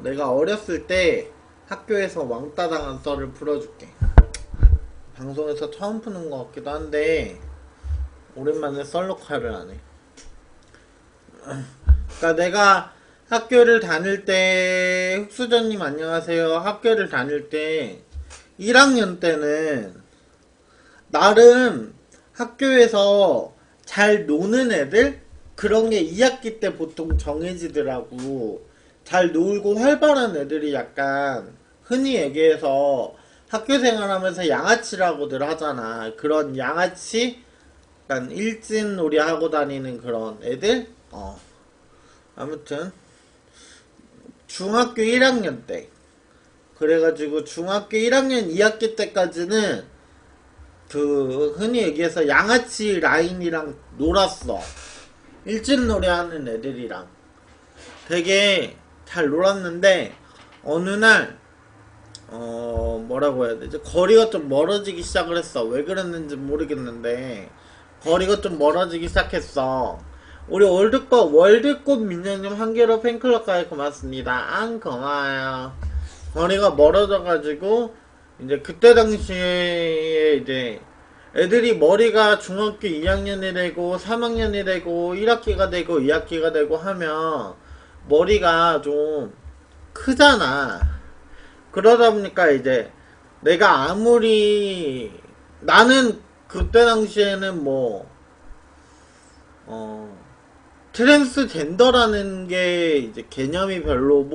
내가 어렸을 때 학교에서 왕따 당한 썰을 풀어줄게. 방송에서 처음 푸는 것 같기도 한데 오랜만에 썰 녹화를 하네. 그러니까 내가 학교를 다닐 때, 흑수저님 안녕하세요. 학교를 다닐 때 1학년 때는 나름 학교에서 잘 노는 애들? 그런 게 2학기 때 보통 정해지더라고. 잘 놀고 활발한 애들이 약간 흔히 얘기해서 학교 생활하면서 양아치라고들 하잖아. 그런 양아치? 약간 일진놀이 하고 다니는 그런 애들? 아무튼 중학교 1학년 때 그래가지고 중학교 1학년 2학기 때까지는 그 흔히 얘기해서 양아치 라인이랑 놀았어. 일진놀이 하는 애들이랑 되게 잘 놀았는데 어느 날 뭐라고 해야 되지? 거리가 좀 멀어지기 시작을 했어. 왜 그랬는지 모르겠는데 거리가 좀 멀어지기 시작했어. 우리 월드컵 민영님 한계로 팬클럽 가입 고맙습니다. 안 고마워요. 거리가 멀어져가지고 이제 그때 당시에 이제 애들이 머리가 중학교 2학년이 되고 3학년이 되고 1학기가 되고 2학기가 되고 하면 머리가 좀 크잖아. 그러다 보니까 이제 내가 아무리 나는 그때 당시에는 뭐 트랜스젠더라는 게 이제 개념이 별로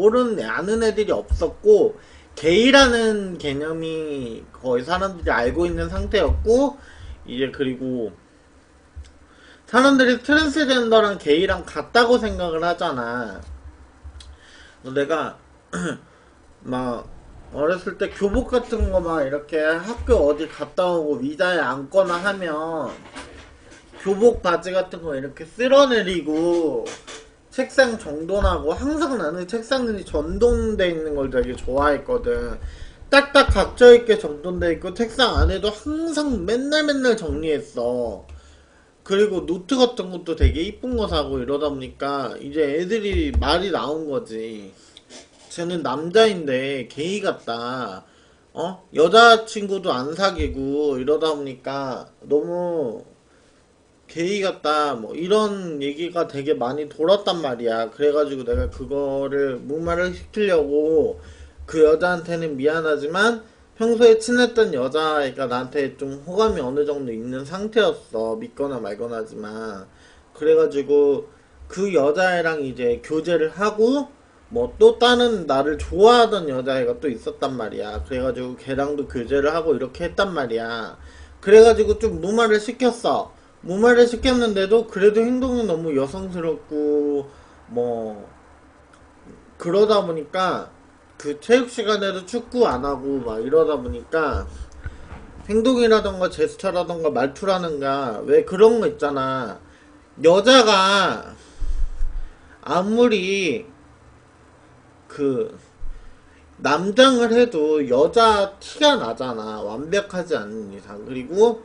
아는 애들이 없었고 게이라는 개념이 거의 사람들이 알고 있는 상태였고 이제 그리고 사람들이 트랜스젠더랑 게이랑 같다고 생각을 하잖아. 내가 막 어렸을 때 교복 같은 거 막 이렇게 학교 어디 갔다 오고 위자에 앉거나 하면 교복 바지 같은 거 이렇게 쓸어내리고 책상 정돈하고 항상 나는 책상이 전동돼 있는 걸 되게 좋아했거든. 딱딱 각져있게 정돈돼 있고 책상 안에도 항상 맨날 정리했어. 그리고 노트 같은 것도 되게 이쁜 거 사고 이러다 보니까 이제 애들이 말이 나온 거지. 쟤는 남자인데 게이 같다. 여자친구도 안 사귀고 이러다 보니까 너무 게이 같다. 뭐 이런 얘기가 되게 많이 돌았단 말이야. 그래가지고 내가 그거를 무마를 시키려고 그 여자한테는 미안하지만 평소에 친했던 여자애가 나한테 좀 호감이 어느 정도 있는 상태였어. 믿거나 말거나 하지만. 그래가지고 그 여자애랑 이제 교제를 하고 뭐 또 다른 나를 좋아하던 여자애가 또 있었단 말이야. 그래가지고 걔랑도 교제를 하고 이렇게 했단 말이야. 그래가지고 좀 무마를 시켰어. 무마를 시켰는데도 그래도 행동이 너무 여성스럽고 뭐 그러다 보니까 그 체육 시간에도 축구 안 하고 막 이러다 보니까 행동이라던가 제스처라던가 말투라던가 왜 그런 거 있잖아. 여자가 아무리 그 남장을 해도 여자 티가 나잖아. 완벽하지 않은 이상. 그리고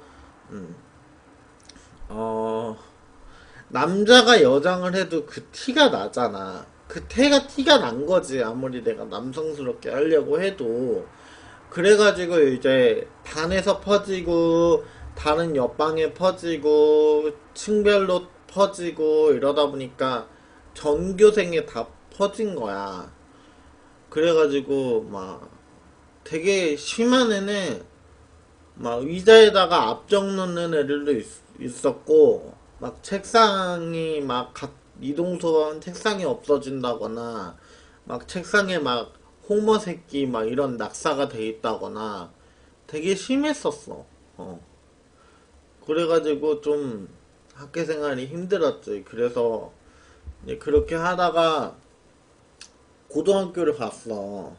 음, 어 남자가 여장을 해도 그 티가 나잖아. 그 티가 난 거지. 아무리 내가 남성스럽게 하려고 해도. 그래가지고 이제 반에서 퍼지고 다른 옆방에 퍼지고 층별로 퍼지고 이러다 보니까 전교생에 다 퍼진 거야. 그래가지고 막 되게 심한 애는 막 의자에다가 앞정 놓는 애들도 있었고 막 책상이 막 각 이동수건 책상이 없어진다거나 막 책상에 막 호머 새끼 막 이런 낙사가 돼 있다거나 되게 심했었어. 그래가지고 좀 학교 생활이 힘들었지. 그래서 이제 그렇게 하다가 고등학교를 갔어.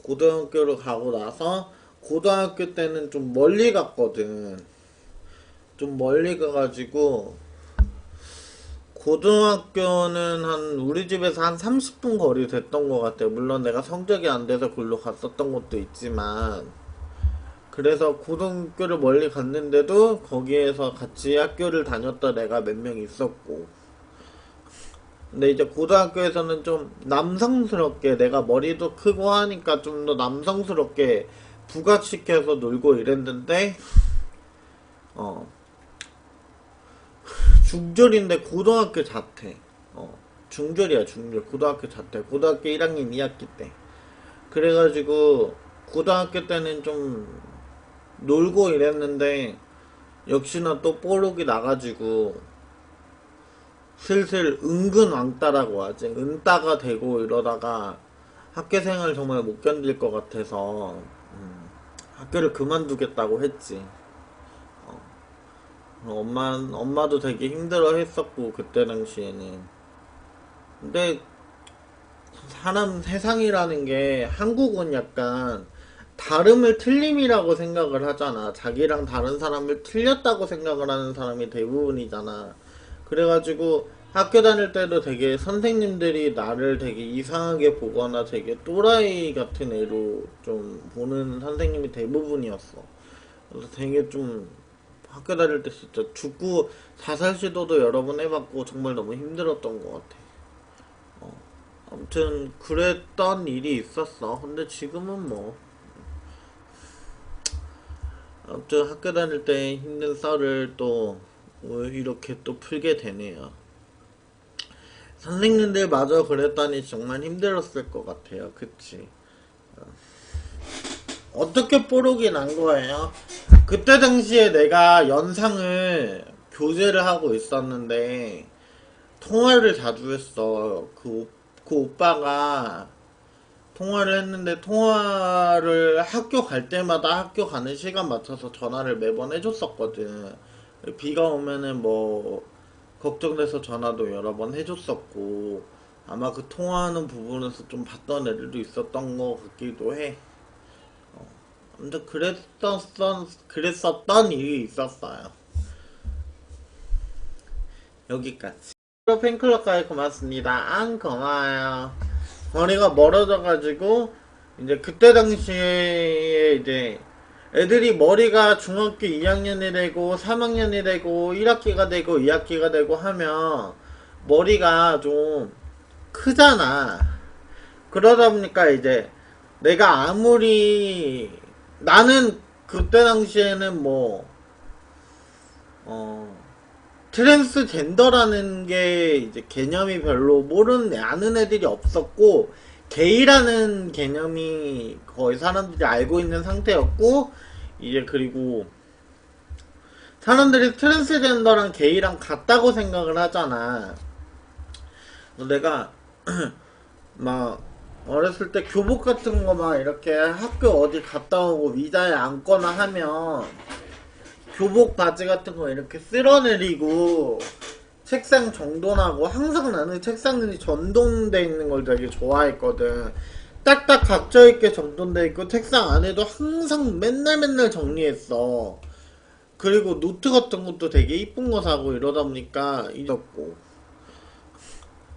고등학교를 가고 나서 고등학교 때는 좀 멀리 갔거든. 좀 멀리 가가지고 고등학교는 한 우리 집에서 한 30분 거리 됐던 것 같아. 물론 내가 성적이 안 돼서 글로 갔었던 것도 있지만 그래서 고등학교를 멀리 갔는데도 거기에서 같이 학교를 다녔던 애가 몇 명 있었고 근데 이제 고등학교에서는 좀 남성스럽게 내가 머리도 크고 하니까 좀 더 남성스럽게 부각시켜서 놀고 이랬는데 어 중졸인데 고등학교 자퇴. 중졸이야 중졸. 고등학교 자퇴. 고등학교 1학년 2학기 때. 그래가지고 고등학교 때는 좀 놀고 이랬는데 역시나 또 뽀록이 나가지고 슬슬 은근 왕따라고 하지. 은따가 되고 이러다가 학교생활 정말 못 견딜 것 같아서 학교를 그만두겠다고 했지. 엄마도 되게 힘들어 했었고 그때 당시에는. 근데 사람 세상이라는 게 한국은 약간 다름을 틀림이라고 생각을 하잖아. 자기랑 다른 사람을 틀렸다고 생각을 하는 사람이 대부분이잖아. 그래가지고 학교 다닐 때도 되게 선생님들이 나를 되게 이상하게 보거나 되게 또라이 같은 애로 좀 보는 선생님이 대부분이었어. 그래서 되게 좀 학교 다닐 때 진짜 죽고 자살 시도도 여러 번 해봤고 정말 너무 힘들었던 것 같아. 아무튼 그랬던 일이 있었어. 근데 지금은 뭐 아무튼 학교 다닐 때 힘든 썰을 또 이렇게 또 풀게 되네요. 선생님들 마저 그랬다니 정말 힘들었을 것 같아요. 그치? 어떻게 뽀록이 난 거예요? 그때 당시에 내가 연상을 교제를 하고 있었는데 통화를 자주 했어. 그 오빠가 통화를 했는데 통화를 학교 갈 때마다 학교 가는 시간 맞춰서 전화를 매번 해줬었거든. 비가 오면은 뭐 걱정돼서 전화도 여러 번 해줬었고 아마 그 통화하는 부분에서 좀 봤던 애들도 있었던 것 같기도 해. 아무튼 그랬었던 일이 있었어요. 여기까지. 팬클럽까지 고맙습니다. 안 고마워요. 거리가 멀어져가지고 이제 그때 당시에 이제 애들이 머리가 중학교 2학년이 되고 3학년이 되고 1학기가 되고 2학기가 되고 하면 머리가 좀 크잖아. 그러다 보니까 이제 내가 아무리 나는 그때 당시에는 뭐 트랜스젠더라는 게 이제 개념이 별로 아는 애들이 없었고, 게이라는 개념이 거의 사람들이 알고 있는 상태였고, 이제 그리고 사람들이 트랜스젠더랑 게이랑 같다고 생각을 하잖아. 내가 막 어렸을 때 교복 같은 거 막 이렇게 학교 어디 갔다 오고 위자에 앉거나 하면 교복 바지 같은 거 이렇게 쓸어내리고 책상 정돈하고 항상 나는 책상이 전동돼 있는 걸 되게 좋아했거든. 딱딱 각져있게 정돈돼 있고 책상 안에도 항상 맨날 정리했어. 그리고 노트 같은 것도 되게 이쁜 거 사고 이러다 보니까 잊었고.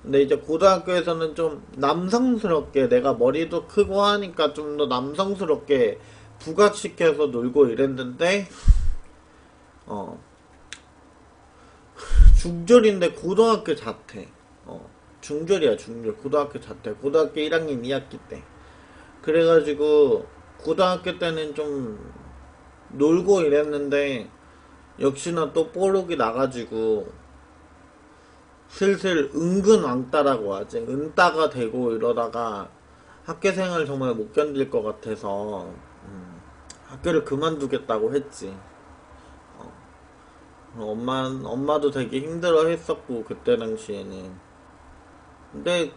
근데 이제 고등학교에서는 좀 남성스럽게 내가 머리도 크고 하니까 좀 더 남성스럽게 부각시켜서 놀고 이랬는데 중졸인데 고등학교 자퇴. 중졸이야 중졸. 고등학교 자퇴. 고등학교 1학년 2학기 때. 그래가지고 고등학교 때는 좀 놀고 이랬는데 역시나 또 뽀록이 나가지고 슬슬 은근 왕따라고 하지. 은따가 되고 이러다가 학교생활 정말 못 견딜 것 같아서 학교를 그만두겠다고 했지. 엄마도 되게 힘들어 했었고 그때 당시에는. 근데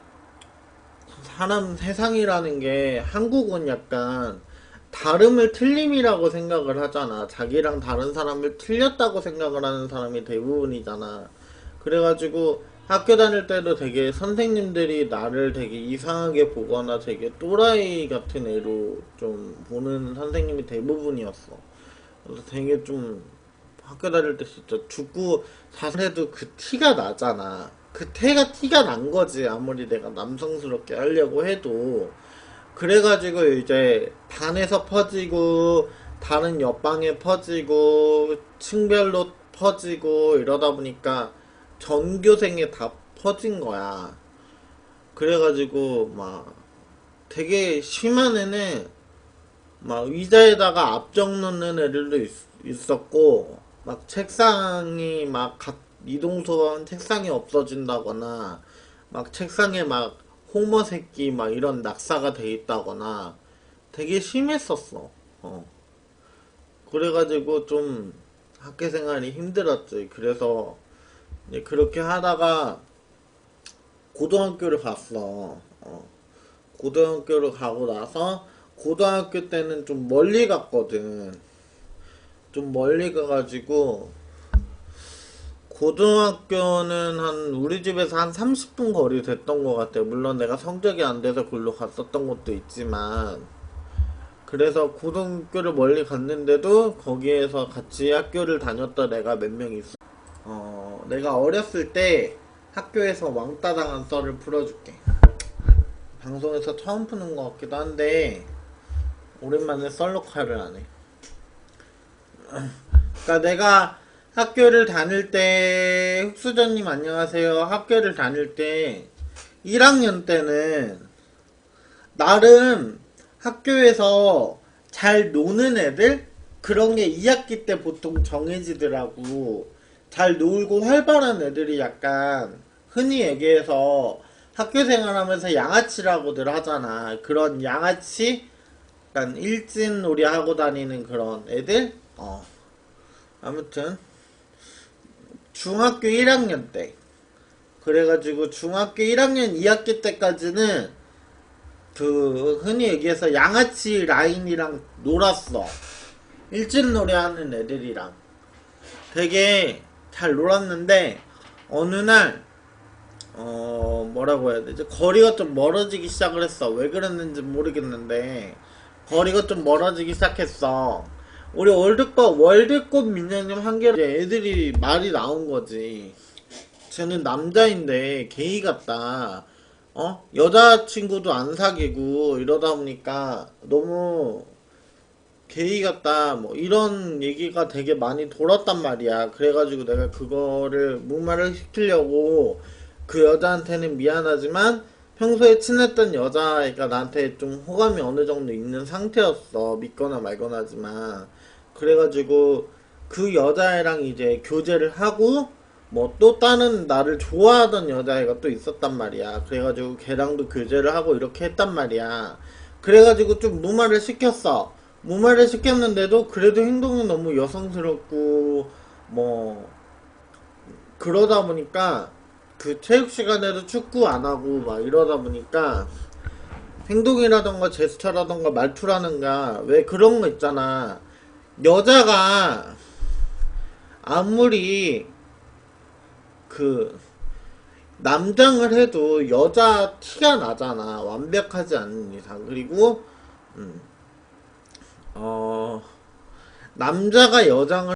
사람 세상이라는 게 한국은 약간 다름을 틀림이라고 생각을 하잖아. 자기랑 다른 사람을 틀렸다고 생각을 하는 사람이 대부분이잖아. 그래가지고 학교 다닐 때도 되게 선생님들이 나를 되게 이상하게 보거나 되게 또라이 같은 애로 좀 보는 선생님이 대부분이었어. 그래서 되게 좀 학교 다닐 때 진짜 죽고 자살해도 그 티가 나잖아. 그 티가 난 거지. 아무리 내가 남성스럽게 하려고 해도. 그래가지고 이제 반에서 퍼지고 다른 옆방에 퍼지고 층별로 퍼지고 이러다 보니까 전교생에 다 퍼진 거야. 그래가지고 막 되게 심한 애는 막 의자에다가 앞적 놓는 애들도 있었고, 막 책상이 막 각 이동수건 책상이 없어진다거나, 막 책상에 막 호머 새끼 막 이런 낙사가 돼 있다거나 되게 심했었어. 어. 그래가지고 좀 학교 생활이 힘들었지. 그래서 이제 그렇게 하다가 고등학교를 갔어. 고등학교를 가고 나서 고등학교 때는 좀 멀리 갔거든. 좀 멀리 가가지고 고등학교는 한 우리 집에서 한 30분 거리 됐던 것 같아. 물론 내가 성적이 안 돼서 글로 갔었던 것도 있지만, 그래서 고등학교를 멀리 갔는데도 거기에서 같이 학교를 다녔던 애가 몇 명 있어. 내가 어렸을 때 학교에서 왕따 당한 썰을 풀어줄게. 방송에서 처음 푸는 것 같기도 한데 오랜만에 썰 녹화를 하네. 그러니까 내가 학교를 다닐 때, 흑수저님 안녕하세요. 학교를 다닐 때 1학년 때는 나름 학교에서 잘 노는 애들? 그런 게 2학기 때 보통 정해지더라고. 잘 놀고 활발한 애들이 약간 흔히 얘기해서 학교 생활하면서 양아치라고들 하잖아. 그런 양아치? 약간 일진놀이 하고 다니는 그런 애들? 아무튼 중학교 1학년 때, 그래가지고 중학교 1학년 2학기 때까지는 그 흔히 얘기해서 양아치 라인이랑 놀았어. 일진놀이 하는 애들이랑 되게 잘 놀았는데, 어느 날 뭐라고 해야 되지? 거리가 좀 멀어지기 시작을 했어. 왜 그랬는지 모르겠는데 거리가 좀 멀어지기 시작했어. 우리 월드컵 민영님 한결에 애들이 말이 나온 거지. 쟤는 남자인데 게이 같다. 여자친구도 안 사귀고 이러다 보니까 너무 게이 같다. 뭐 이런 얘기가 되게 많이 돌았단 말이야. 그래가지고 내가 그거를 무마를 시키려고, 그 여자한테는 미안하지만 평소에 친했던 여자애가 나한테 좀 호감이 어느 정도 있는 상태였어. 믿거나 말거나 하지만. 그래가지고 그 여자애랑 이제 교제를 하고, 뭐 또 다른 나를 좋아하던 여자애가 또 있었단 말이야. 그래가지고 걔랑도 교제를 하고 이렇게 했단 말이야. 그래가지고 좀 무마를 시켰어. 무마를 시켰는데도 그래도 행동이 너무 여성스럽고 뭐 그러다 보니까, 그 체육 시간에도 축구 안 하고 막 이러다 보니까 행동이라던가 제스처라던가 말투라든가, 왜 그런 거 있잖아. 여자가 아무리 그 남장을 해도 여자 티가 나잖아. 완벽하지 않은 이상. 그리고 음, 남자가 여장을